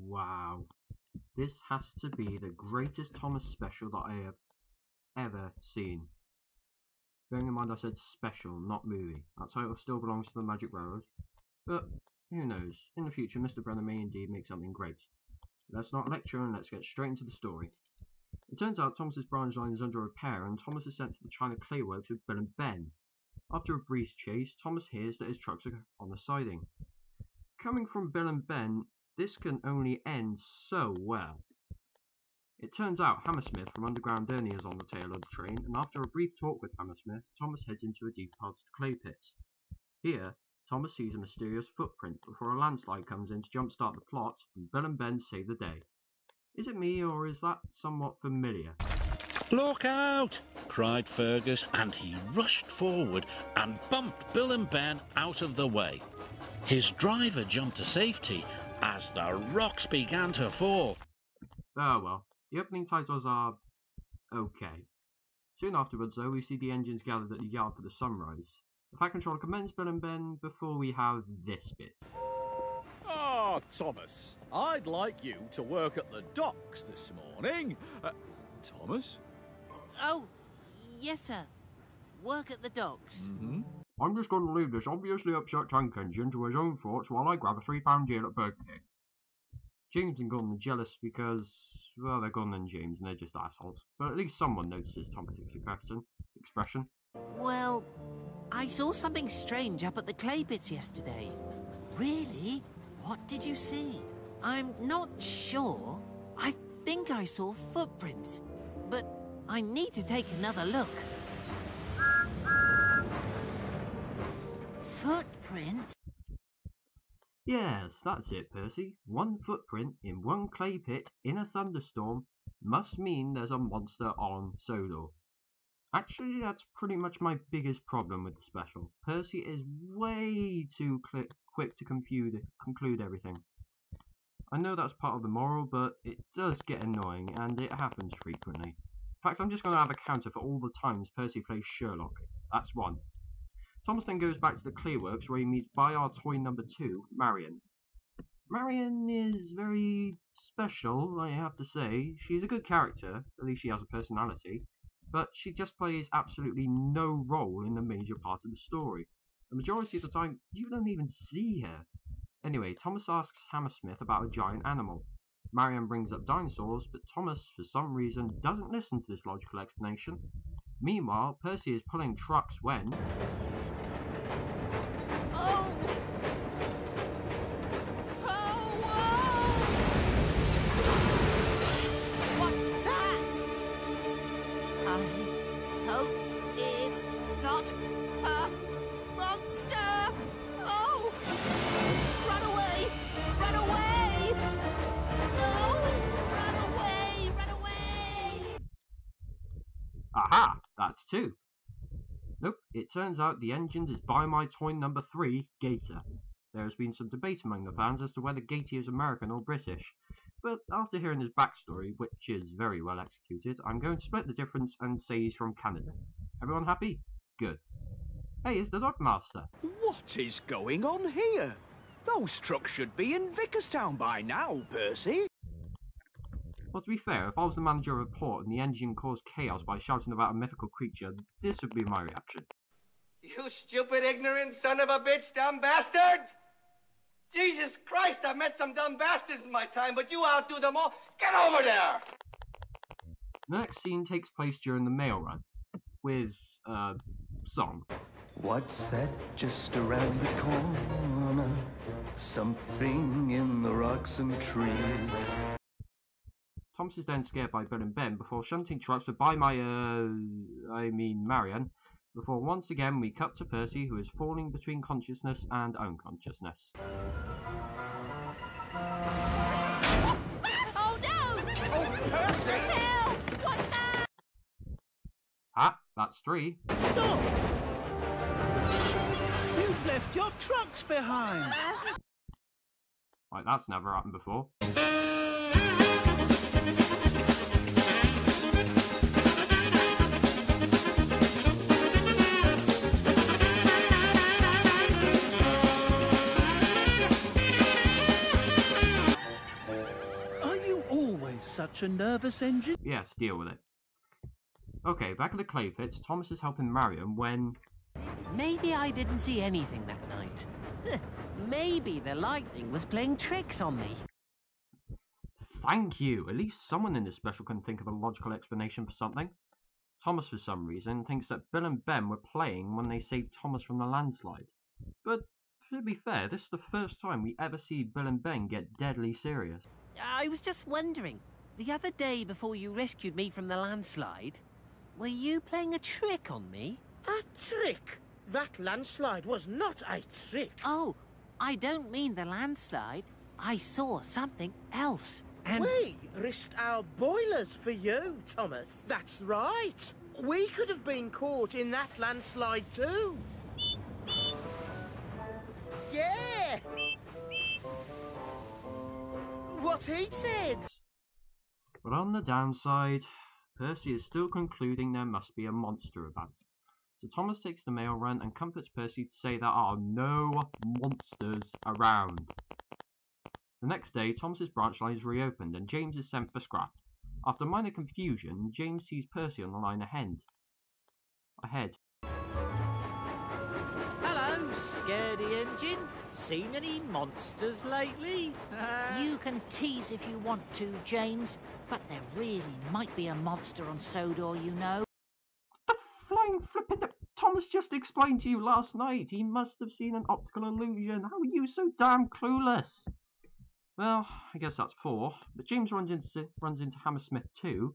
Wow. This has to be the greatest Thomas special that I have ever seen. Bearing in mind I said special, not movie. That title still belongs to the Magic Railroad. But, who knows, in the future Mr. Brenner may indeed make something great. Let's not lecture and let's get straight into the story. It turns out Thomas's branch line is under repair and Thomas is sent to the China Clay Works with Bill and Ben. After a brief chase, Thomas hears that his trucks are on the siding. Coming from Bill and Ben, this can only end so well. It turns out Hammersmith from Underground Ernie is on the tail of the train, and after a brief talk with Hammersmith, Thomas heads into a deep part of the clay pits. Here, Thomas sees a mysterious footprint before a landslide comes in to jumpstart the plot, and Bill and Ben save the day. Is it me, or is that somewhat familiar? "Look out!" cried Fergus, and he rushed forward and bumped Bill and Ben out of the way. His driver jumped to safety as the rocks began to fall. Ah well, the opening titles are okay. Soon afterwards though, we see the engines gathered at the yard for the sunrise. The Fat Controller commends Bill and Ben before we have this bit. Ah, Thomas, I'd like you to work at the docks this morning. Thomas? Oh, yes, sir. Work at the docks. I'm just going to leave this obviously upset tank engine to his own thoughts while I grab a £3 deal at Burger King. James and Gordon are jealous because, well, they're Gordon and James and they're just assholes. But at least someone notices Thomas' expression. Well, I saw something strange up at the clay pits yesterday. Really? What did you see? I'm not sure. I think I saw footprints, but I need to take another look. Footprints? Yes, that's it, Percy. One footprint in one clay pit in a thunderstorm must mean there's a monster on Sodor. Actually, that's pretty much my biggest problem with the special. Percy is way too quick to conclude everything. I know that's part of the moral, but it does get annoying, and it happens frequently. In fact, I'm just going to have a counter for all the times Percy plays Sherlock. That's one. Thomas then goes back to the Clayworks where he meets by our toy number 2, Marion. Marion is very special, I have to say. She's a good character, at least she has a personality, but she just plays absolutely no role in the major part of the story. The majority of the time, you don't even see her. Anyway, Thomas asks Hammersmith about a giant animal. Marion brings up dinosaurs, but Thomas, for some reason, doesn't listen to this logical explanation. Meanwhile, Percy is pulling trucks when... Oh! Oh! What's that? I hope it's not a monster! Oh! Run away! Run away! No! Run away! Run away! Aha! That's 2. Nope, it turns out the engine is by my toy number 3, Gator. There has been some debate among the fans as to whether Gator is American or British, but after hearing his backstory, which is very well executed, I'm going to split the difference and say he's from Canada. Everyone happy? Good. Hey, it's the Dog Master. What is going on here? Those trucks should be in Vickerstown by now, Percy. Well, to be fair, if I was the manager of a port and the engine caused chaos by shouting about a mythical creature, this would be my reaction. You stupid, ignorant son of a bitch, dumb bastard! Jesus Christ, I've met some dumb bastards in my time, but you outdo them all. Get over there! The next scene takes place during the mail run, with, song. What's that just around the corner? Something in the rocks and trees. Thomas is then scared by Bill and Ben before shunting trucks for Marion, before once again we cut to Percy, who is falling between consciousness and unconsciousness. Oh no! Oh, Percy! Help! What's that? Ah, that's 3. Stop! You've left your trucks behind! Like, that's never happened before. such a nervous engine? Yes, deal with it. Okay, back at the clay pits, Thomas is helping Marion when... Maybe I didn't see anything that night. Maybe the lightning was playing tricks on me. Thank you! At least someone in this special can think of a logical explanation for something. Thomas, for some reason, thinks that Bill and Ben were playing when they saved Thomas from the landslide. But, to be fair, this is the first time we ever see Bill and Ben get deadly serious. I was just wondering, the other day before you rescued me from the landslide, were you playing a trick on me? A trick? That landslide was not a trick. Oh, I don't mean the landslide. I saw something else. And we risked our boilers for you, Thomas. That's right. We could have been caught in that landslide too. Yeah! What he said! But on the downside, Percy is still concluding there must be a monster about. So Thomas takes the mail run and comforts Percy to say there are no monsters around. The next day, Thomas's branch line is reopened and James is sent for scrap. After minor confusion, James sees Percy on the line ahead. Hello, scaredy engine. Seen any monsters lately? You can tease if you want to, James, but there really might be a monster on Sodor, you know. The flying flippin'... Thomas just explained to you last night. He must have seen an optical illusion. How are you so damn clueless? Well, I guess that's 4. But James runs into Hammersmith too,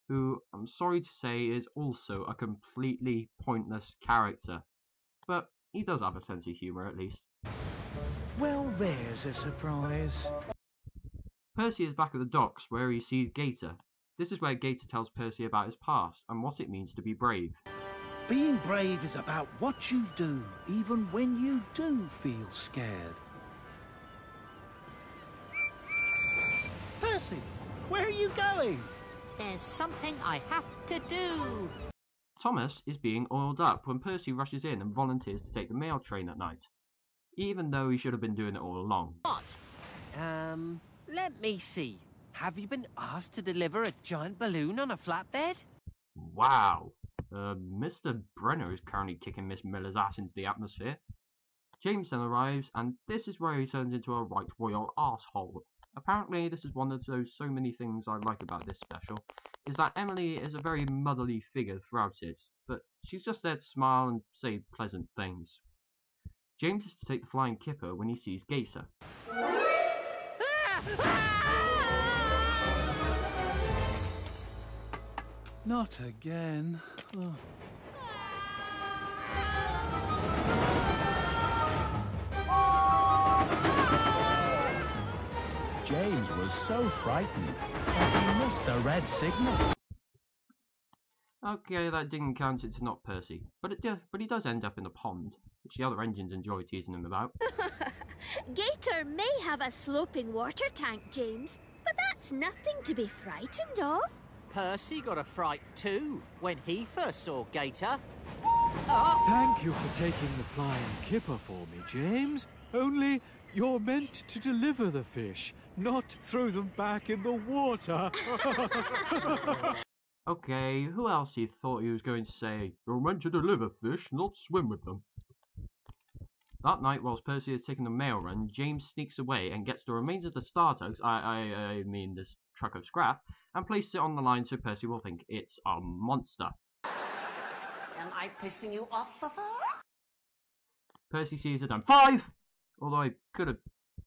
who, I'm sorry to say, is also a completely pointless character. But he does have a sense of humour, at least. Well, there's a surprise. Percy is back at the docks, where he sees Gator. This is where Gator tells Percy about his past, and what it means to be brave. Being brave is about what you do, even when you do feel scared. Percy, where are you going? There's something I have to do. Thomas is being oiled up when Percy rushes in and volunteers to take the mail train at night, even though he should have been doing it all along. What? Let me see. Have you been asked to deliver a giant balloon on a flatbed? Wow. Mr. Brenner is currently kicking Miss Miller's ass into the atmosphere. James then arrives, and this is where he turns into a right royal arsehole. Apparently, this is one of those so many things I like about this special, is that Emily is a very motherly figure throughout it, but she's just there to smile and say pleasant things. James is to take the flying kipper when he sees Gator. Not again. Oh. James was so frightened that he missed the red signal. Okay, that didn't count, it's not Percy. But he does end up in the pond, which the other engines enjoy teasing him about. Gator may have a sloping water tank, James, but that's nothing to be frightened of. Percy got a fright too when he first saw Gator. Thank you for taking the flying kipper for me, James. Only you're meant to deliver the fish, not throw them back in the water. Okay, who else he thought he was going to say, you're meant to deliver fish, not swim with them? That night, whilst Percy is taking the mail run, James sneaks away and gets the remains of the Startugs, I mean this truck of scrap, and places it on the line so Percy will think it's a monster. Am I pissing you off, Fufu? Percy sees it done. 5! Although I could have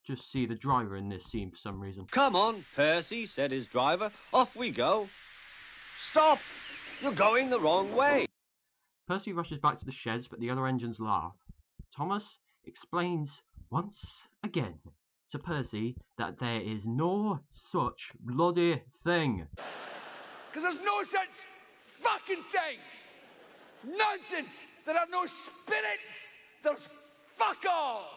just see the driver in this scene for some reason. Come on, Percy, said his driver. Off we go. Stop! You're going the wrong way. Percy rushes back to the sheds, but the other engines laugh. Thomas explains once again to Percy that there is no such bloody thing. Because there's no such fucking thing! Nonsense! There are no spirits! There's fuck all!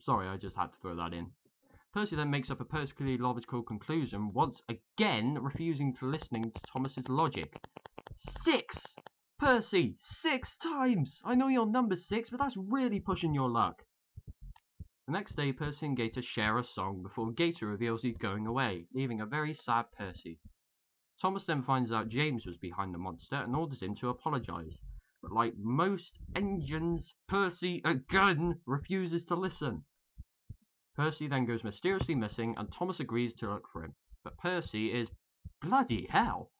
Sorry, I just had to throw that in. Percy then makes up a perfectly logical conclusion, once again refusing to listen to Thomas's logic. 6! Percy, 6 times! I know your number's 6, but that's really pushing your luck. The next day, Percy and Gator share a song before Gator reveals he's going away, leaving a very sad Percy. Thomas then finds out James was behind the monster and orders him to apologise. But like most engines, Percy again refuses to listen. Percy then goes mysteriously missing and Thomas agrees to look for him. But Percy is... bloody hell!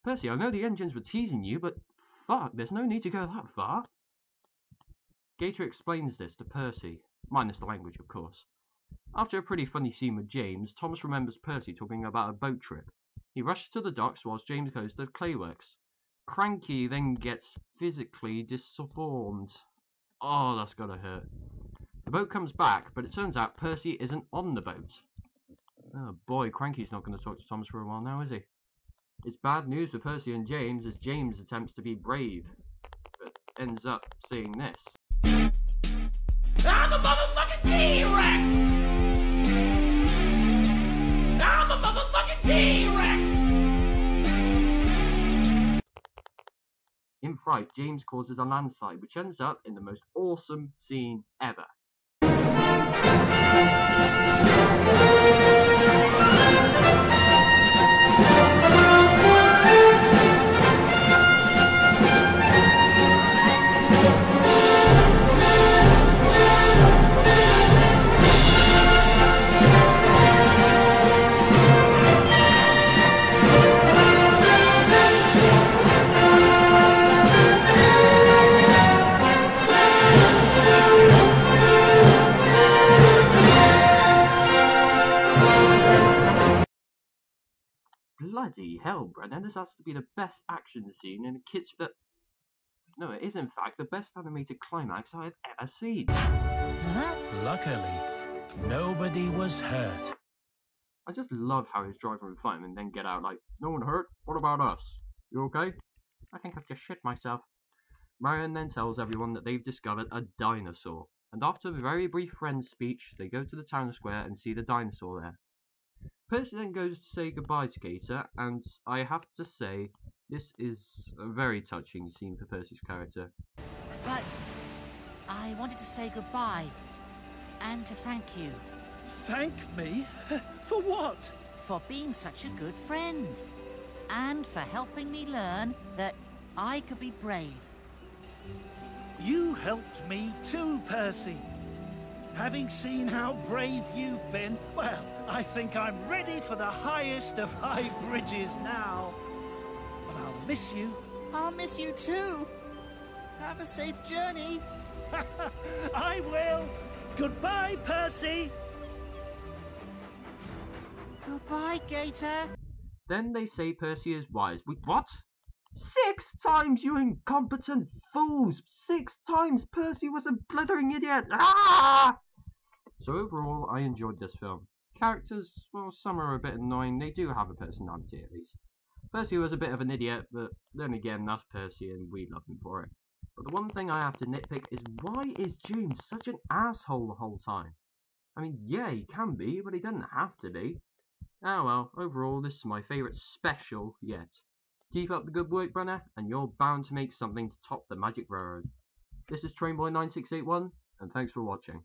Percy, I know the engines were teasing you, but fuck, there's no need to go that far. Gator explains this to Percy, minus the language of course. After a pretty funny scene with James, Thomas remembers Percy talking about a boat trip. He rushes to the docks whilst James goes to the clayworks. Cranky then gets physically disformed. Oh, that's gotta hurt. The boat comes back, but it turns out Percy isn't on the boat. Oh boy, Cranky's not going to talk to Thomas for a while now, is he? It's bad news for Percy and James as James attempts to be brave, but ends up saying this. I'm the motherfucking T-Rex! I'm the motherfucking T-Rex! In fright, James causes a landslide, which ends up in the most awesome scene ever. Bloody hell, Brennan, this has to be the best action scene in a kid's film. No, it is in fact the best animated climax I have ever seen. Luckily, nobody was hurt. I just love how his driver would fight him and then get out like, no one hurt? What about us? You okay? I think I've just shit myself. Marion then tells everyone that they've discovered a dinosaur, and after a very brief friend's speech, they go to the town square and see the dinosaur there. Percy then goes to say goodbye to Gator, and I have to say, this is a very touching scene for Percy's character. But I wanted to say goodbye, and to thank you. Thank me? For what? For being such a good friend, and for helping me learn that I could be brave. You helped me too, Percy. Having seen how brave you've been, well, I think I'm ready for the highest of high bridges now. But I'll miss you. I'll miss you too. Have a safe journey. I will. Goodbye, Percy. Goodbye, Gator. Then they say Percy is wise. Wait, what? 6 times, you incompetent fools! 6 times Percy was a blithering idiot! Ah! So overall, I enjoyed this film. Characters, well, some are a bit annoying. They do have a personality at least. Percy was a bit of an idiot, but then again, that's Percy and we love him for it. But the one thing I have to nitpick is why is James such an asshole the whole time? I mean, yeah, he can be, but he doesn't have to be. Ah well, overall, this is my favourite special yet. Keep up the good work, Brenner, and you're bound to make something to top the Magic Railroad. This is Trainboy9681, and thanks for watching.